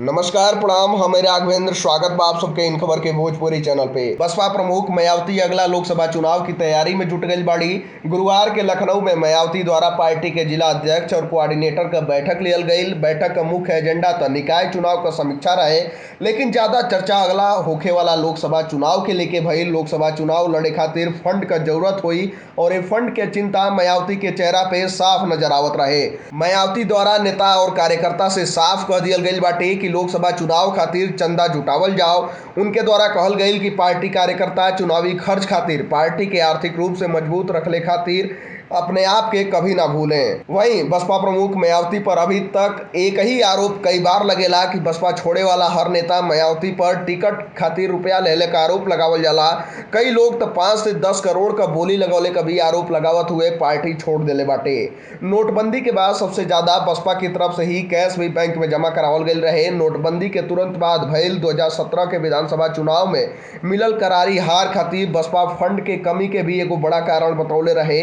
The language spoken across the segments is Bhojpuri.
नमस्कार प्रणाम, हम राघवेंद्र स्वागत बा आप सबके इन खबर के भोजपुरी चैनल पे। बसपा प्रमुख मायावती अगला लोकसभा चुनाव की तैयारी में जुट गई बाड़ी। गुरुवार के लखनऊ में मायावती द्वारा पार्टी के जिला अध्यक्ष और कोऑर्डिनेटर का बैठक लियल गई। बैठक का मुख्य एजेंडा तो निकाय चुनाव का समीक्षा रहे, लेकिन ज्यादा चर्चा अगला होखे वाला लोकसभा चुनाव के लेके भई। लोकसभा चुनाव लड़े खातिर फंड का जरूरत हुई और ये फंड के चिंता मायावती के चेहरा पे साफ नजर आवत रहे। मायावती द्वारा नेता और कार्यकर्ता से साफ कह दियल गई बाटे कि लोकसभा चुनाव खातिर चंदा जुटावल जाओ। उनके द्वारा कहल गई कि पार्टी कार्यकर्ता चुनावी खर्च खातिर पार्टी के आर्थिक रूप से मजबूत रखले खातिर अपने आप के कभी ना भूलें। वहीं बसपा प्रमुख मायावती पर अभी तक एक ही आरोप कई बार लगेला कि बसपा छोड़े वाला हर नेता मायावती पर टिकट खातिर रुपया लेले का आरोप लगावल जाला। कई लोग तो 5 से 10 करोड़ का बोली लगौले का भी आरोप लगावत हुए पार्टी छोड़ देले बाटे। नोटबंदी के बाद सबसे ज्यादा बसपा की तरफ से ही कैश भी बैंक में जमा करावल गई रहे। नोटबंदी के तुरंत बाद भइल 2017 के विधानसभा चुनाव में मिलल करारी हार खातिर बसपा फंड के कमी के भी एगो बड़ा कारण बतौले रहे।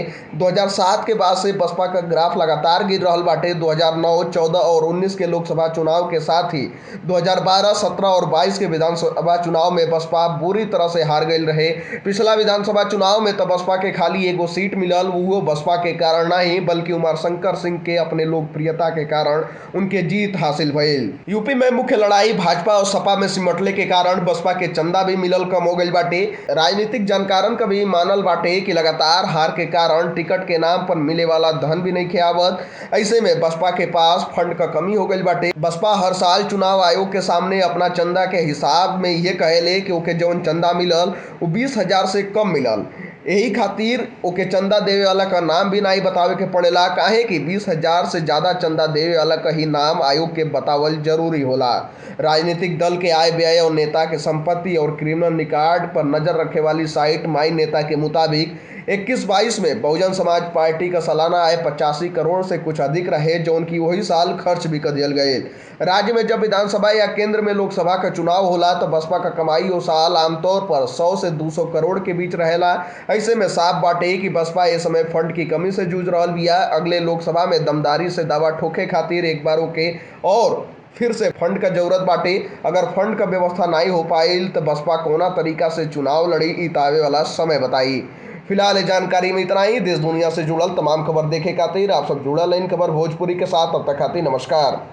2007 के बाद से बसपा का ग्राफ लगातार गिर रहल बाटे। 2009, 14 और 19 के लोकसभा चुनाव के साथ ही 2012, 17 और 22 के विधानसभा चुनाव में बसपा बुरी तरह से हार गई रहे। पिछला विधानसभा चुनाव में तो बसपा के खाली एगो सीट मिलल, वो बसपा के कारण नहीं बल्कि उमाशंकर सिंह के अपने लोकप्रियता के कारण उनके जीत हासिल भइल। यूपी में मुख्य लड़ाई भाजपा और सपा में सिमटले के कारण बसपा के चंदा भी मिलल कम हो गई बाटे। राजनीतिक जानकारन का भी मानल बाटे कि लगातार हार के कारण टिकट के नाम पर मिले वाला धन भी नहीं खियावत। ऐसे में बसपा के पास फंड का कमी हो गई बाटे। बसपा हर साल चुनाव आयोग के सामने अपना चंदा के हिसाब में ये कहेले कि ओके जौन चंदा मिलल वो 20,000 से कम मिलल। यही खातिर ओके चंदा देवे वाला का नाम भी नहीं बतावे के पड़ेला, काहे कि 20,000 से ज्यादा चंदा देवे वाला का ही नाम आयोग के बतावल जरूरी होला। राजनीतिक दल के आय व्यय और नेता के संपत्ति और क्रिमिनल रिकॉर्ड पर नजर रखे वाली साइट माई नेता के मुताबिक 21-22 में बहुजन समाज पार्टी का सालाना आय 85 करोड़ से कुछ अधिक रहे, जो उनकी वही साल खर्च भी कर दियल गए। राज्य में जब विधानसभा या केंद्र में लोकसभा का चुनाव होला तो बसपा का कमाई वो साल आमतौर पर 100 से 200 करोड़ के बीच रहेला। ऐसे में साफ बाटे कि बसपा इस समय फंड की कमी से जूझ रहल बिया। अगले लोकसभा में दमदारी से दावा ठोके खातिर एक बार ओके और फिर से फंड का जरूरत बाटे। अगर फंड का व्यवस्था नहीं हो पाइल तो बसपा कोना तरीका से चुनाव लड़ी इ आवे वाला समय बताई। फिलहाल जानकारी में इतना ही। देश दुनिया से जुड़ल तमाम खबर देखे खातिर आप सब जुड़ल इन खबर भोजपुरी के साथ। तब तक खातिर नमस्कार।